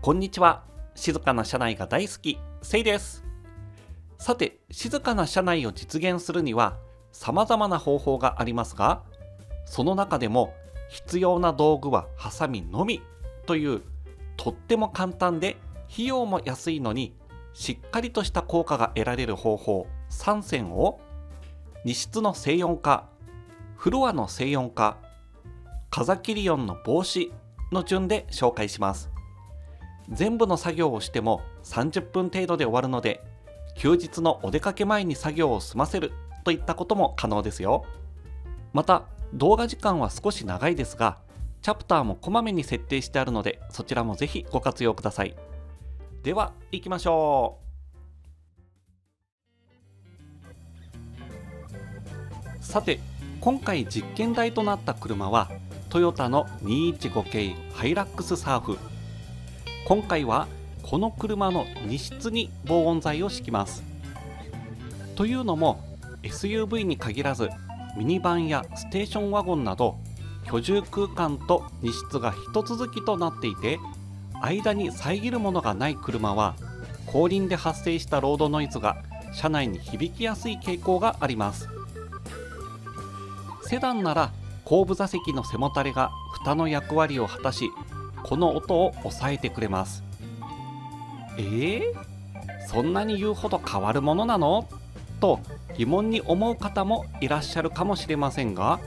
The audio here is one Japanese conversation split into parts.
こんにちは。静かな車内が大好き、せいです。さて、静かな車内を実現するには様々な方法がありますが、その中でも必要な道具はハサミのみというとっても簡単で費用も安いのにしっかりとした効果が得られる方法3選を荷室の静音化、フロアの静音化、風切り音の防止の順で紹介します。全部の作業をしても30分程度で終わるので、休日のお出かけ前に作業を済ませるといったことも可能ですよ。また、動画時間は少し長いですが、チャプターもこまめに設定してあるので、そちらもぜひご活用ください。では、行きましょう。さて、今回実験台となった車は、トヨタの215系ハイラックスサーフ。今回はこの車の荷室に防音材を敷きます。というのも SUV に限らずミニバンやステーションワゴンなど居住空間と荷室が一続きとなっていて、間に遮るものがない車は後輪で発生したロードノイズが車内に響きやすい傾向があります。セダンなら後部座席の背もたれが蓋の役割を果たし、この音を抑えてくれます。そんなに言うほど変わるものなのと疑問に思う方もいらっしゃるかもしれませんが、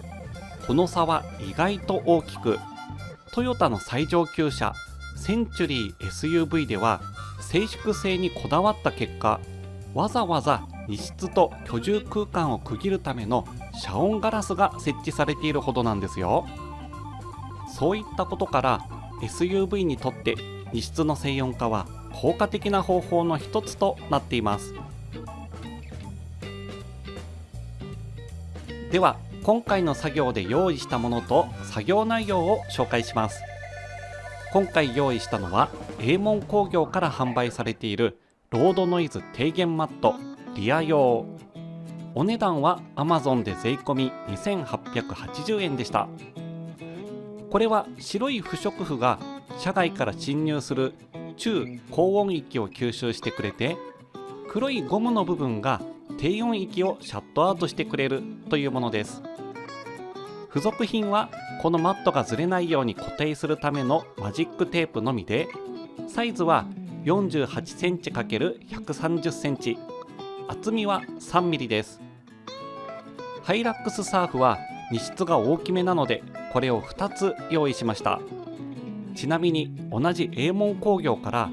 この差は意外と大きく、トヨタの最上級車センチュリー SUV では静粛性にこだわった結果、わざわざ荷室と居住空間を区切るための遮音ガラスが設置されているほどなんですよ。そういったことからSUV にとって荷室の静音化は効果的な方法の一つとなっています。では今回の作業で用意したものと作業内容を紹介します。今回用意したのはエーモン工業から販売されているロードノイズ低減マットリア用。お値段は Amazon で税込み2880円でした。これは白い不織布が車外から侵入する中高音域を吸収してくれて、黒いゴムの部分が低音域をシャットアウトしてくれるというものです。付属品はこのマットがずれないように固定するためのマジックテープのみで、サイズは 48cm×130cm、 厚みは 3mm です。ハイラックスサーフは荷室が大きめなのでこれを2つ用意しました。ちなみに同じエーモン工業から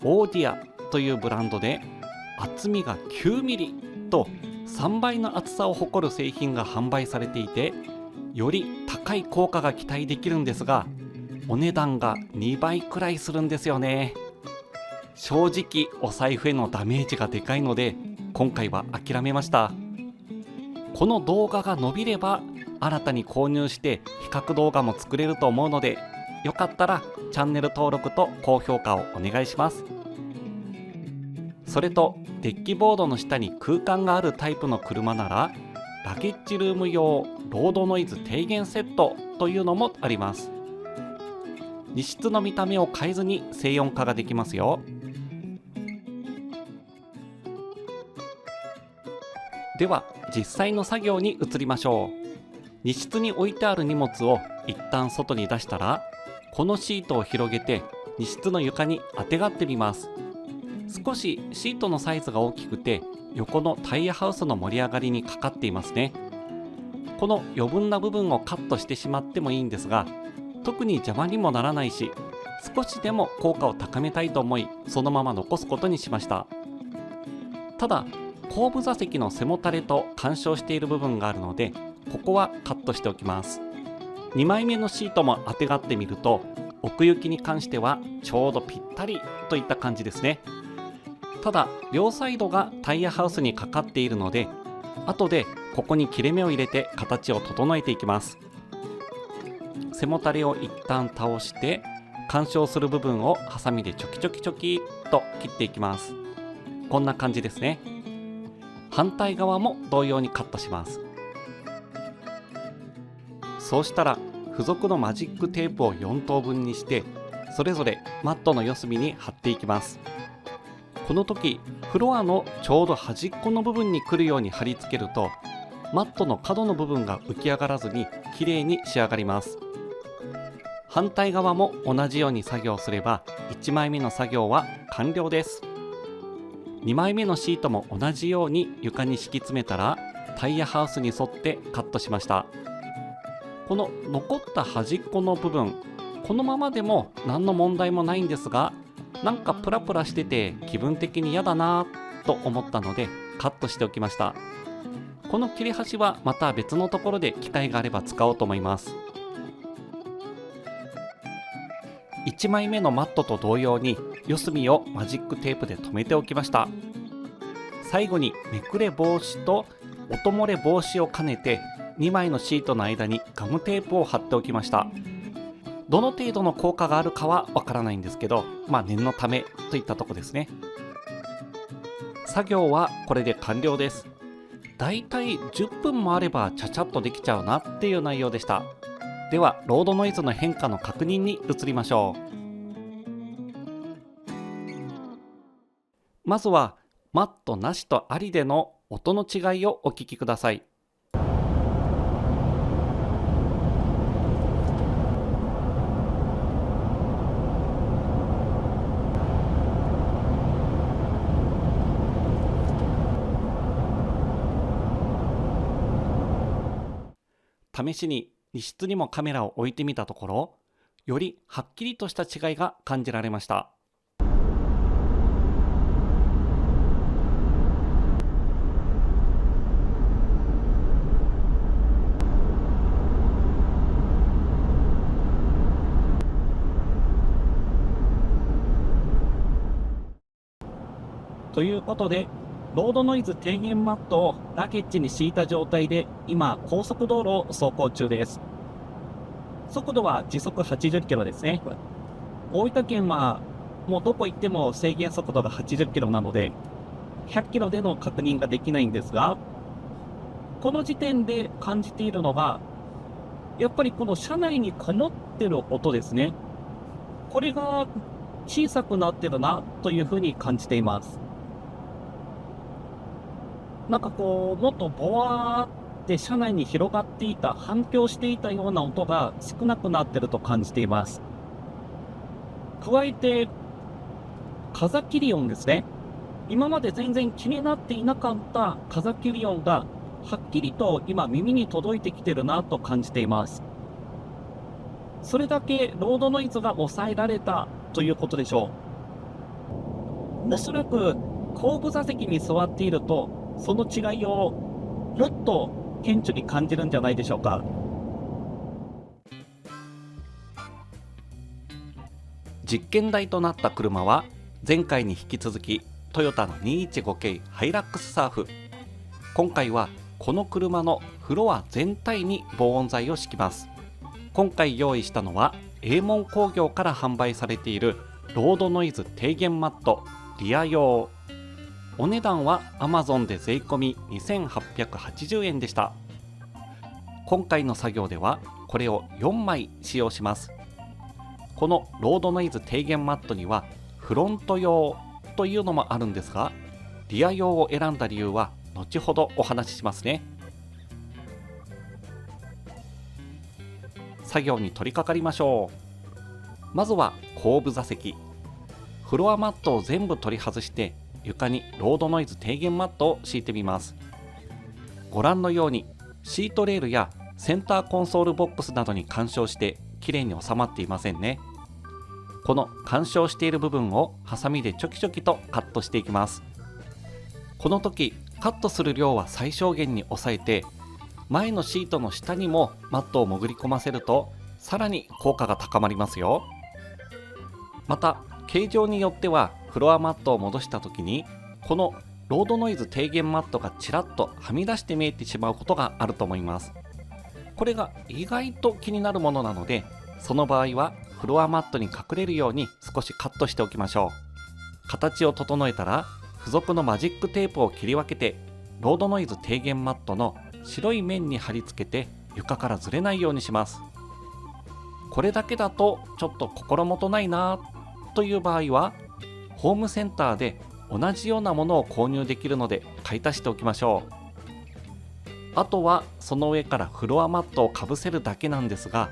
オーディアというブランドで厚みが 9mm と3倍の厚さを誇る製品が販売されていて、より高い効果が期待できるんですが、お値段が2倍くらいするんですよね。正直お財布へのダメージがでかいので今回は諦めました。この動画が伸びれば新たに購入して比較動画も作れると思うので、よかったらチャンネル登録と高評価をお願いします。それとデッキボードの下に空間があるタイプの車ならラゲッジルーム用ロードノイズ低減セットというのもあります。荷室の見た目を変えずに静音化ができますよ。では実際の作業に移りましょう。荷室に置いてある荷物を一旦外に出したら、このシートを広げて荷室の床にあてがってみます。少しシートのサイズが大きくて横のタイヤハウスの盛り上がりにかかっていますね。この余分な部分をカットしてしまってもいいんですが、特に邪魔にもならないし、少しでも効果を高めたいと思いそのまま残すことにしました。ただ後部座席の背もたれと干渉している部分があるので、ここはカットしておきます。2枚目のシートもあてがってみると、奥行きに関してはちょうどぴったりといった感じですね。ただ両サイドがタイヤハウスにかかっているので、後でここに切れ目を入れて形を整えていきます。背もたれを一旦倒して干渉する部分をハサミでチョキチョキチョキと切っていきます。こんな感じですね。反対側も同様にカットします。そうしたら付属のマジックテープを4等分にしてそれぞれマットの四隅に貼っていきます。この時フロアのちょうど端っこの部分に来るように貼り付けると、マットの角の部分が浮き上がらずに綺麗に仕上がります。反対側も同じように作業すれば1枚目の作業は完了です。2枚目のシートも同じように床に敷き詰めたら、タイヤハウスに沿ってカットしました。この残った端っこの部分、このままでも何の問題もないんですが、なんかプラプラしてて気分的に嫌だなと思ったのでカットしておきました。この切れ端はまた別のところで機会があれば使おうと思います。1枚目のマットと同様に四隅をマジックテープで留めておきました。最後にめくれ防止と音漏れ防止を兼ねて2枚のシートの間にガムテープを貼っておきました。どの程度の効果があるかはわからないんですけど、念のためといったとこですね。作業はこれで完了です。だいたい10分もあればちゃちゃっとできちゃうなっていう内容でした。ではロードノイズの変化の確認に移りましょう。まずはマットなしとありでの音の違いをお聞きください。試しに荷室にもカメラを置いてみたところ、よりはっきりとした違いが感じられました。ということで、ロードノイズ低減マットをラケッジに敷いた状態で今高速道路を走行中です。速度は時速80キロですね。大分県はもうどこ行っても制限速度が80キロなので100キロでの確認ができないんですが、この時点で感じているのがやっぱりこの車内にこもってる音ですね。これが小さくなってるなというふうに感じています。なんかこうもっとボワーって車内に広がっていた、反響していたような音が少なくなっていると感じています。加えて風切り音ですね。今まで全然気になっていなかった風切り音がはっきりと今耳に届いてきてるなと感じています。それだけロードノイズが抑えられたということでしょう。おそらく後部座席に座っているとその違いをもっと顕著に感じるんじゃないでしょうか。実験台となった車は前回に引き続きトヨタの215系ハイラックスサーフ。今回はこの車のフロア全体に防音材を敷きます。今回用意したのはエーモン工業から販売されているロードノイズ低減マットリア用。お値段は Amazon で税込み2880円でした。今回の作業ではこれを4枚使用します。このロードノイズ低減マットにはフロント用というのもあるんですが、リア用を選んだ理由は後ほどお話ししますね。作業に取り掛かりましょう。まずは後部座席。フロアマットを全部取り外して床にロードノイズ低減マットを敷いてみます。ご覧のようにシートレールやセンターコンソールボックスなどに干渉してきれいに収まっていませんね。この干渉している部分をハサミでチョキチョキとカットしていきます。この時カットする量は最小限に抑えて、前のシートの下にもマットを潜り込ませるとさらに効果が高まりますよ。また形状によってはフロアマットを戻した時にこのロードノイズ低減マットがちらっとはみ出して見えてしまうことがあると思います。これが意外と気になるものなので、その場合はフロアマットに隠れるように少しカットしておきましょう。形を整えたら付属のマジックテープを切り分けてロードノイズ低減マットの白い面に貼り付けて床からずれないようにします。これだけだとちょっと心もとないなという場合は、ホームセンターで同じようなものを購入できるので買い足しておきましょう。あとはその上からフロアマットをかぶせるだけなんですが、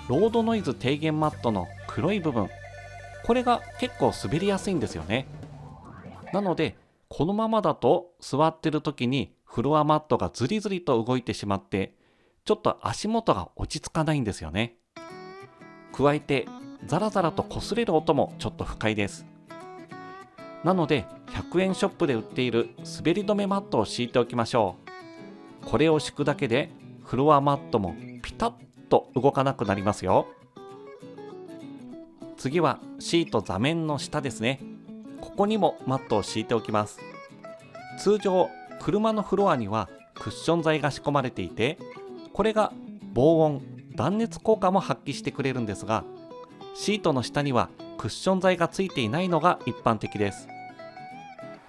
ロードノイズ低減マットの黒い部分、これが結構滑りやすいんですよね。なのでこのままだと座ってる時にフロアマットがズリズリと動いてしまって、ちょっと足元が落ち着かないんですよね。加えてザラザラと擦れる音もちょっと不快です。なので100円ショップで売っている滑り止めマットを敷いておきましょう。これを敷くだけでフロアマットもピタッと動かなくなりますよ。次はシート座面の下ですね。ここにもマットを敷いておきます。通常車のフロアにはクッション材が仕込まれていて、これが防音断熱効果も発揮してくれるんですが、シートの下にはクッション材がついていないのが一般的です。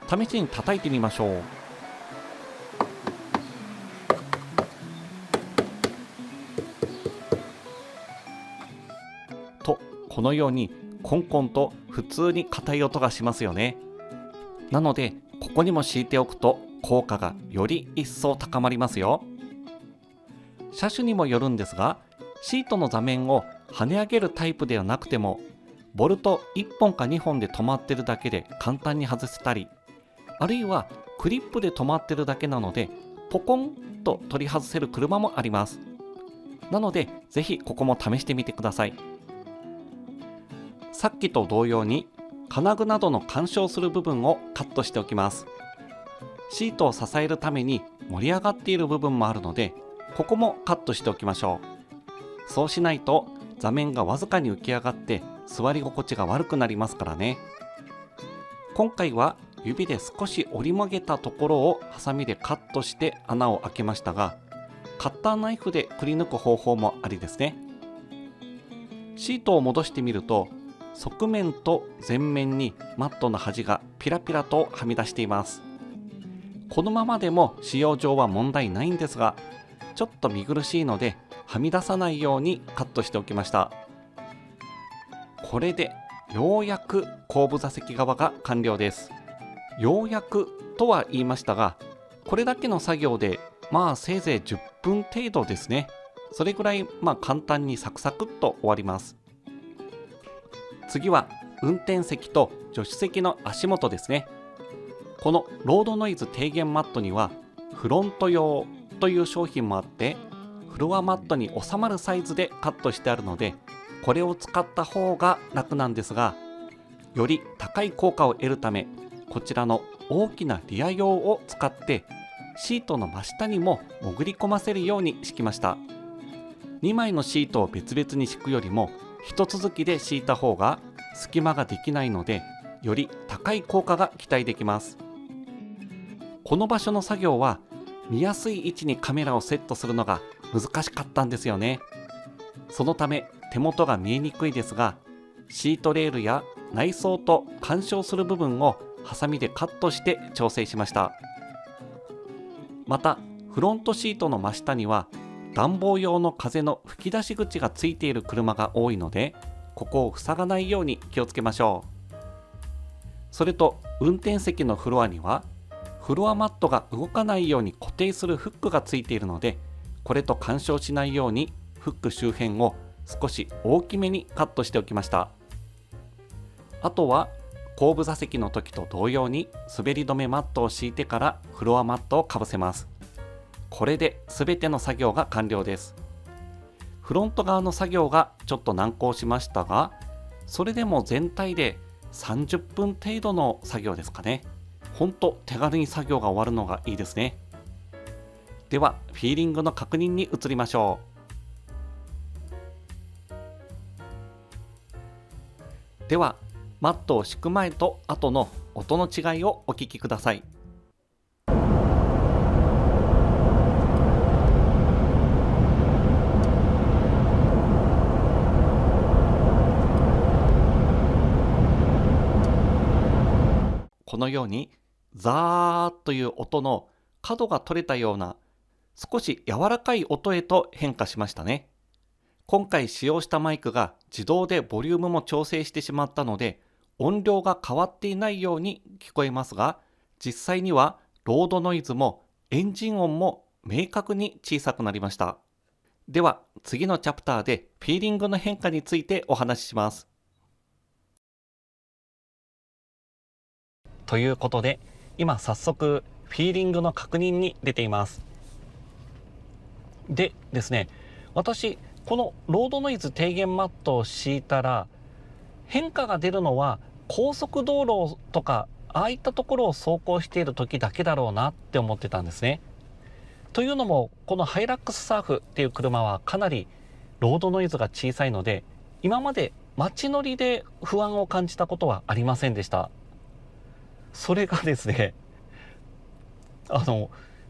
試しに叩いてみましょう。と、このようにコンコンと普通に硬い音がしますよね。なのでここにも敷いておくと効果がより一層高まりますよ。車種にもよるんですが、シートの座面を跳ね上げるタイプではなくても、ボルト1本か2本で止まってるだけで簡単に外せたり、あるいはクリップで止まってるだけなのでポコンと取り外せる車もあります。なのでぜひここも試してみてください。さっきと同様に金具などの干渉する部分をカットしておきます。シートを支えるために盛り上がっている部分もあるので、ここもカットしておきましょう。そうしないと座面がわずかに浮き上がって座り心地が悪くなりますからね。今回は指で少し折り曲げたところをハサミでカットして穴を開けましたが、カッターナイフでくり抜く方法もありですね。シートを戻してみると、側面と前面にマットの端がピラピラとはみ出しています。このままでも使用上は問題ないんですが、ちょっと見苦しいのではみ出さないようにカットしておきました。これでようやく後部座席側が完了です。ようやくとは言いましたが、これだけの作業でせいぜい10分程度ですね。それぐらい簡単にサクサクっと終わります。次は運転席と助手席の足元ですね。このロードノイズ低減マットにはフロント用という商品もあって、フロアマットに収まるサイズでカットしてあるので、これを使った方が楽なんですが、より高い効果を得るため、こちらの大きなリア用を使ってシートの真下にも潜り込ませるように敷きました。2枚のシートを別々に敷くよりも一続きで敷いた方が隙間ができないので、より高い効果が期待できます。この場所の作業は見やすい位置にカメラをセットするのが難しかったんですよね。そのため手元が見えにくいですが、シートレールや内装と干渉する部分をハサミでカットして調整しました。またフロントシートの真下には暖房用の風の吹き出し口がついている車が多いので、ここを塞がないように気をつけましょう。それと運転席のフロアにはフロアマットが動かないように固定するフックがついているので、これと干渉しないようにフック周辺を少し大きめにカットしておきました。あとは後部座席の時と同様に滑り止めマットを敷いてからフロアマットをかぶせます。これで全ての作業が完了です。フロント側の作業がちょっと難航しましたが、それでも全体で30分程度の作業ですかね。ほんと手軽に作業が終わるのがいいですね。ではフィーリングの確認に移りましょう。ではマットを敷く前と後の音の違いをお聞きください。このようにザーという音の角が取れたような少し柔らかい音へと変化しましたね。今回使用したマイクが自動でボリュームも調整してしまったので、音量が変わっていないように聞こえますが、実際にはロードノイズもエンジン音も明確に小さくなりました。では次のチャプターでフィーリングの変化についてお話しします。ということで、今早速フィーリングの確認に出ています。でですね、私このロードノイズ低減マットを敷いたら、変化が出るのは高速道路とかああいったところを走行している時だけだろうなって思ってたんですね。というのも、このハイラックスサーフっていう車はかなりロードノイズが小さいので、今まで街乗りで不安を感じたことはありませんでした。それがですね、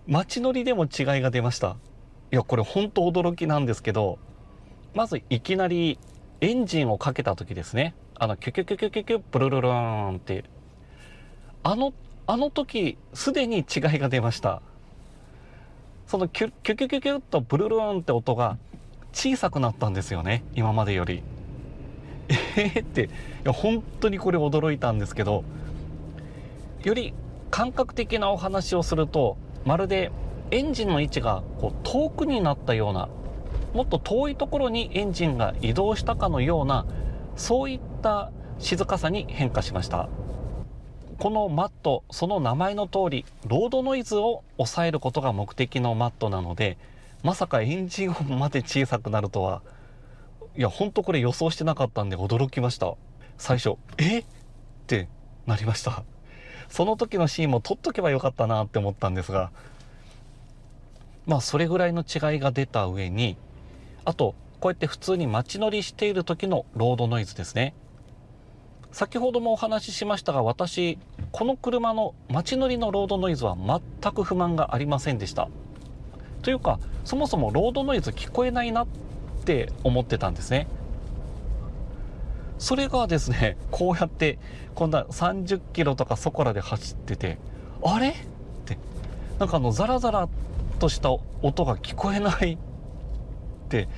街乗りでも違いが出ました。いや、これ本当驚きなんですけど、まずいきなりエンジンをかけた時ですね、キュキュキュキュキュキュブルルルーンって、あの時すでに違いが出ました。そのキュキュキュキュキュッとブルルーンって音が小さくなったんですよね、今までより。って、いや本当にこれ驚いたんですけど、より感覚的なお話をすると、まるでエンジンの位置がこう遠くになったような、もっと遠いところにエンジンが移動したかのような、そういった静かさに変化しました。このマット、その名前の通りロードノイズを抑えることが目的のマットなので、まさかエンジン音まで小さくなるとは、いや本当これ予想してなかったんで驚きました。最初ってなりました。その時のシーンも撮っとけばよかったなって思ったんですが、まあそれぐらいの違いが出た上に、あとこうやって普通に街乗りしている時のロードノイズですね。先ほどもお話ししましたが、私この車の街乗りのロードノイズは全く不満がありませんでした。というか、そもそもロードノイズ聞こえないなって思ってたんですね。それがですね、こうやってこんな30キロとかそこらで走ってて、あれって、なんかザラザラとした音が聞こえないって、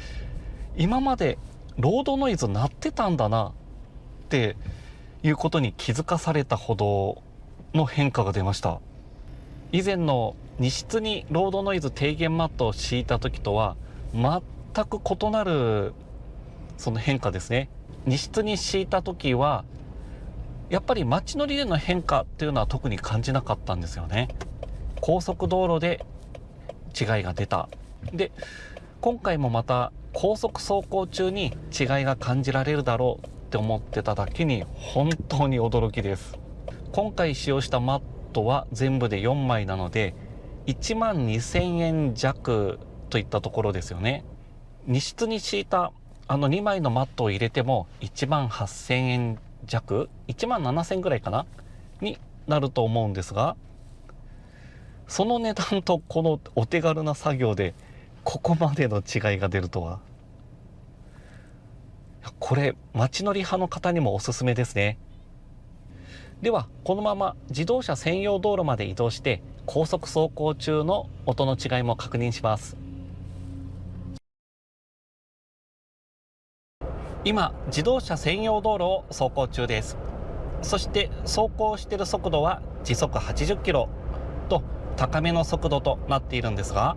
今までロードノイズ鳴ってたんだなっていうことに気づかされたほどの変化が出ました。以前の荷室にロードノイズ低減マットを敷いた時とは全く異なるその変化ですね。荷室に敷いた時はやっぱり街乗りでの変化っていうのは特に感じなかったんですよね。高速道路で違いが出た。で、今回もまた高速走行中に違いが感じられるだろうって思ってただけに本当に驚きです。今回使用したマットは全部で4枚なので12,000円弱といったところですよね。荷室に敷いた2枚のマットを入れても18,000円弱、17,000ぐらいかなになると思うんですが、その値段とこのお手軽な作業でここまでの違いが出るとは。これ街乗り派の方にもおすすめですね。ではこのまま自動車専用道路まで移動して高速走行中の音の違いも確認します。今自動車専用道路を走行中です。そして走行している速度は時速80キロと高めの速度となっているんですが、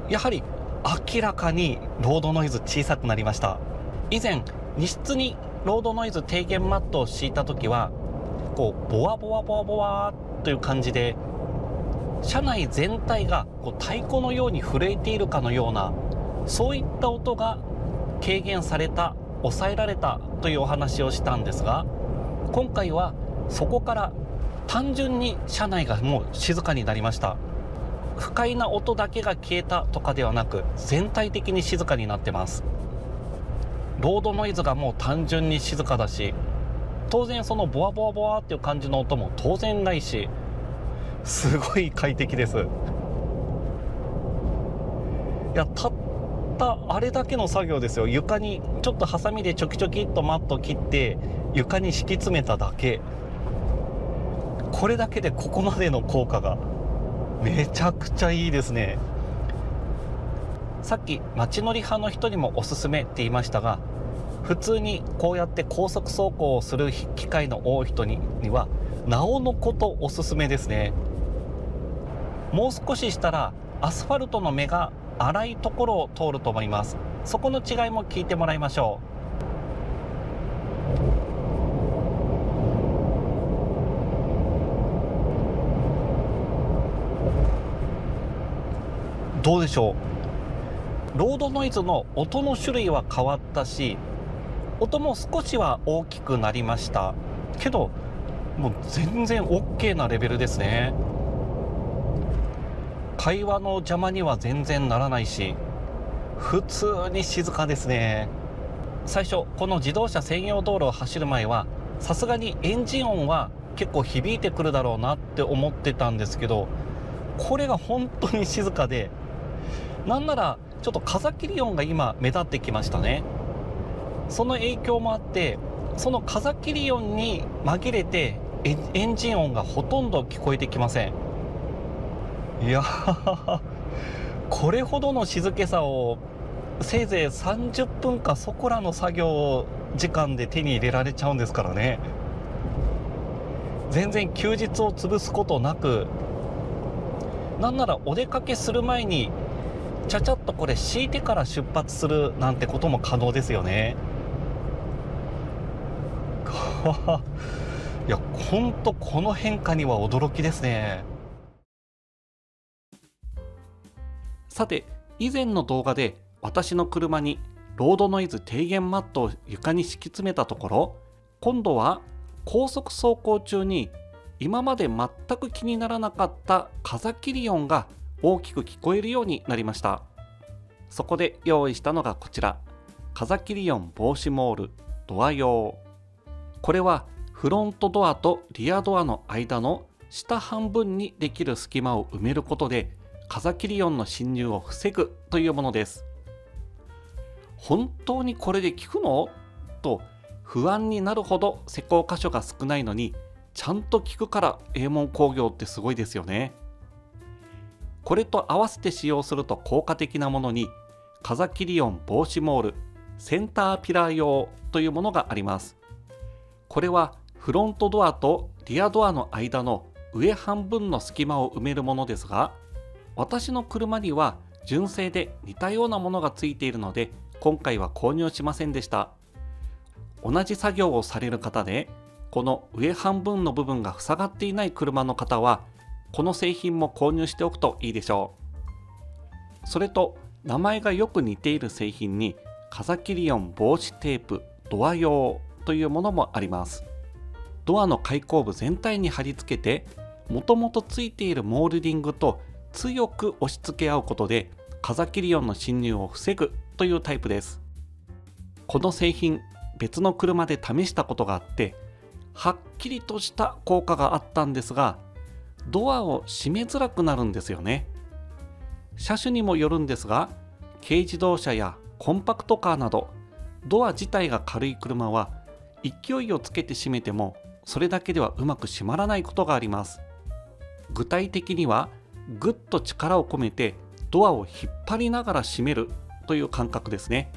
やはり明らかにロードノイズ小さくなりました。以前荷室にロードノイズ低減マットを敷いた時はこうボワボワボワボワという感じで、車内全体がこう太鼓のように震えているかのような、そういった音が軽減された、抑えられたというお話をしたんですが、今回はそこから単純に車内がもう静かになりました。不快な音だけが消えたとかではなく、全体的に静かになってます。ロードノイズがもう単純に静かだし、当然そのボワボワボワっていう感じの音も当然ないし、すごい快適です。いや、たったあれだけの作業ですよ。床にちょっとハサミでチョキチョキっとマット切って床に敷き詰めただけ。これだけでここまでの効果がめちゃくちゃいいですね。さっき街乗り派の人にもおすすめって言いましたが、普通にこうやって高速走行をする機会の多い人にはなおのことおすすめですね。もう少ししたらアスファルトの目が粗いところを通ると思います。そこの違いも聞いてもらいましょう。どうでしょう。ロードノイズの音の種類は変わったし、音も少しは大きくなりましたけど、もう全然 OK なレベルですね。会話の邪魔には全然ならないし、普通に静かですね。最初この自動車専用道路を走る前はさすがにエンジン音は結構響いてくるだろうなって思ってたんですけど、これが本当に静かで、なんならちょっと風切り音が今目立ってきましたね。その影響もあって、その風切り音に紛れてエンジン音がほとんど聞こえてきません。いやこれほどの静けさをせいぜい30分かそこらの作業時間で手に入れられちゃうんですからね。全然休日を潰すことなく、なんならお出かけする前にちゃちゃっとこれ敷いてから出発するなんてことも可能ですよね。いや、ほんとこの変化には驚きですね。さて、以前の動画で私の車にロードノイズ低減マットを床に敷き詰めたところ、今度は高速走行中に今まで全く気にならなかった風切り音が大きく聞こえるようになりました。そこで用意したのがこちら、風切り音防止モールドア用。これはフロントドアとリアドアの間の下半分にできる隙間を埋めることで風切り音の侵入を防ぐというものです。本当にこれで効くのと不安になるほど施工箇所が少ないのにちゃんと効くから英門工業ってすごいですよね。これと合わせて使用すると効果的なものに風切り音防止モールセンターピラー用というものがあります。これはフロントドアとリアドアの間の上半分の隙間を埋めるものですが、私の車には純正で似たようなものがついているので今回は購入しませんでした。同じ作業をされる方でこの上半分の部分が塞がっていない車の方はこの製品も購入しておくといいでしょう。それと名前がよく似ている製品に風切り音防止テープドア用というものもあります。ドアの開口部全体に貼り付けてもともとついているモールディングと強く押し付け合うことで風切り音の侵入を防ぐというタイプです。この製品別の車で試したことがあってはっきりとした効果があったんですが、ドアを閉めづらくなるんですよね。車種にもよるんですが、軽自動車やコンパクトカーなどドア自体が軽い車は勢いをつけて閉めてもそれだけではうまく閉まらないことがあります。具体的にはぐっと力を込めてドアを引っ張りながら閉めるという感覚ですね。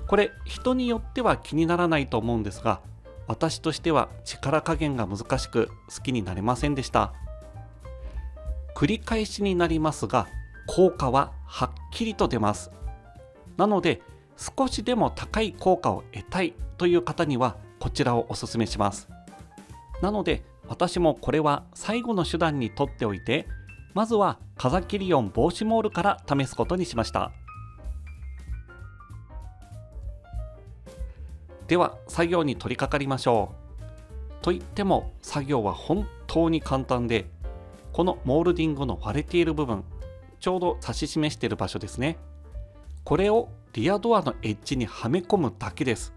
これ人によっては気にならないと思うんですが、私としては力加減が難しく好きになれませんでした。繰り返しになりますが効果ははっきりと出ます。なので少しでも高い効果を得たいという方にはこちらをおすすめします。なので私もこれは最後の手段にとっておいて、まずは風切り音防止モールから試すことにしました。では作業に取り掛かりましょう。といっても作業は本当に簡単で、このモールディングの割れている部分、ちょうど指し示している場所ですね。これをリアドアのエッジにはめ込むだけです。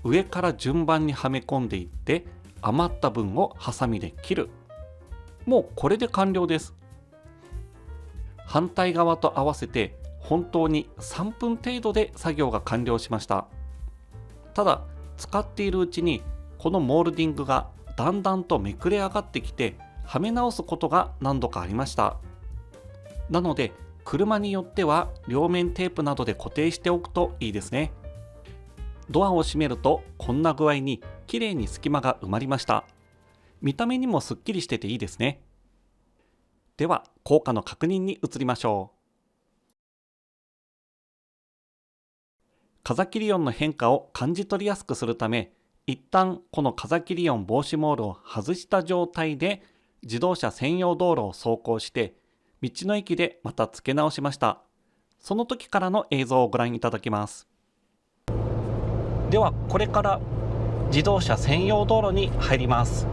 上から順番にはめ込んでいって余った分をハサミで切る。もうこれで完了です。反対側と合わせて本当に3分程度で作業が完了しました。ただ使っているうちにこのモールディングがだんだんとめくれ上がってきてはめ直すことが何度かありました。なので車によっては両面テープなどで固定しておくといいですね。ドアを閉めるとこんな具合に綺麗に隙間が埋まりました。見た目にもすっきりしてていいですね。では効果の確認に移りましょう。風切り音の変化を感じ取りやすくするため、一旦この風切り音防止モールを外した状態で自動車専用道路を走行して道の駅でまた付け直しました。その時からの映像をご覧いただきます。ではこれから自動車専用道路に入ります。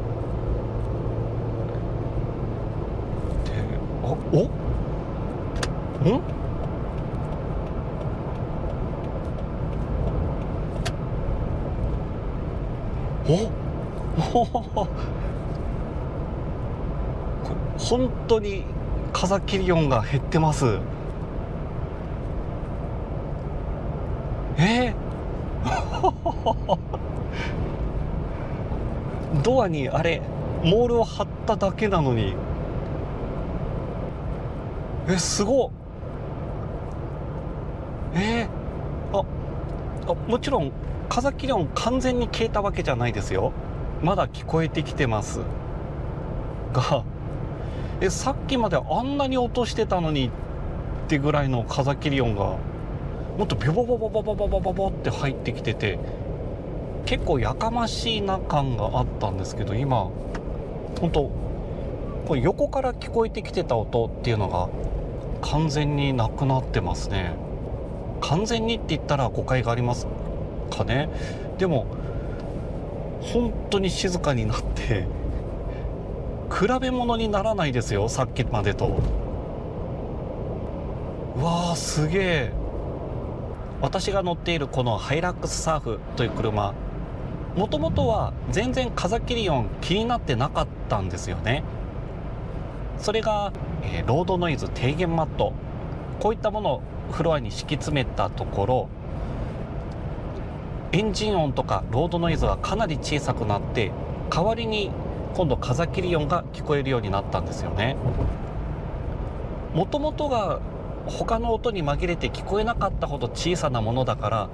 本当に風切り音が減ってます。ドアにあれモールを貼っただけなのに、すごっ。もちろん風切り音完全に消えたわけじゃないですよ。まだ聞こえてきてますが、さっきまであんなに音してたのにってぐらいの風切り音がもっとビョボボボボボボボボボって入ってきてて、結構やかましいな感があったんですけど、今本当これ横から聞こえてきてた音っていうのが完全になくなってますね。完全にって言ったら誤解がありますかね。でも本当に静かになって比べ物にならないですよ、さっきまでと。うわーすげえ。私が乗っているこのハイラックスサーフという車、もともとは全然風切り音気になってなかったんですよね。それが、ロードノイズ低減マット、こういったものをフロアに敷き詰めたところ、エンジン音とかロードノイズがかなり小さくなって、代わりに今度風切り音が聞こえるようになったんですよね。もともとが他の音に紛れて聞こえなかったほど小さなものだから、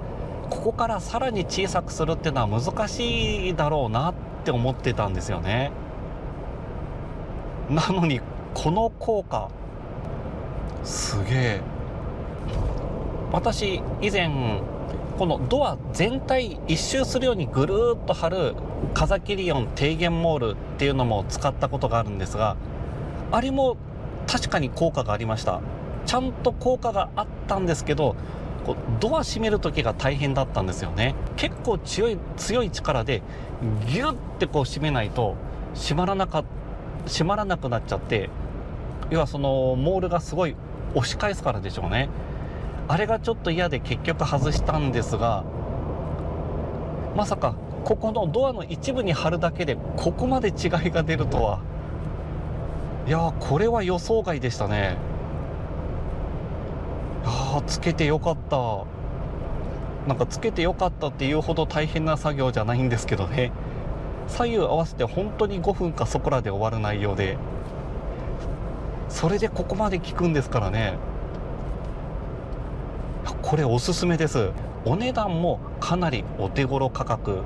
ここからさらに小さくするっていうのは難しいだろうなって思ってたんですよね。なのにこの効果すげえ。私以前このドア全体一周するようにぐるーっと貼る風切り音低減モールっていうのも使ったことがあるんですが、あれも確かに効果がありました。ちゃんと効果があったんですけど、こうドア閉める時が大変だったんですよね。結構強い力でギュッてこう閉めないと閉まらなくなっちゃって、要はそのモールがすごい押し返すからでしょうね。あれがちょっと嫌で結局外したんですが、まさかここのドアの一部に貼るだけでここまで違いが出るとは。いやー、これは予想外でしたね。つけてよかった。なんかつけてよかったっていうほど大変な作業じゃないんですけどね。左右合わせて本当に5分かそこらで終わる内容で、それでここまで効くんですからね。これおすすめです。お値段もかなりお手頃価格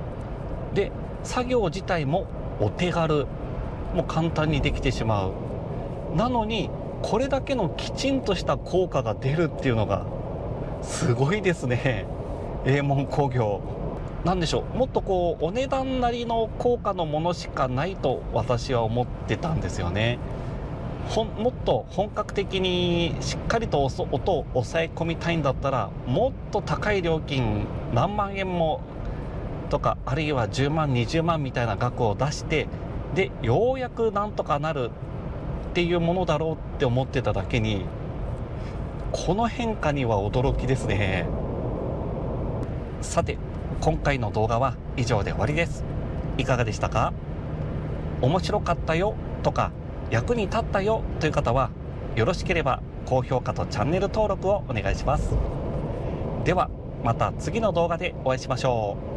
で、作業自体もお手軽、もう簡単にできてしまう。なのにこれだけのきちんとした効果が出るっていうのがすごいですね。英門工業なんでしょう、もっとこうお値段なりの効果のものしかないと私は思ってたんですよね。もっと本格的にしっかりと音を抑え込みたいんだったら、もっと高い料金何万円もとか、あるいは10万20万みたいな額を出して、でようやくなんとかなるっていうものだろうって思ってただけに、この変化には驚きですね。さて今回の動画は以上で終わりです。いかがでしたか？面白かったよとか役に立ったよという方は、よろしければ高評価とチャンネル登録をお願いします。ではまた次の動画でお会いしましょう。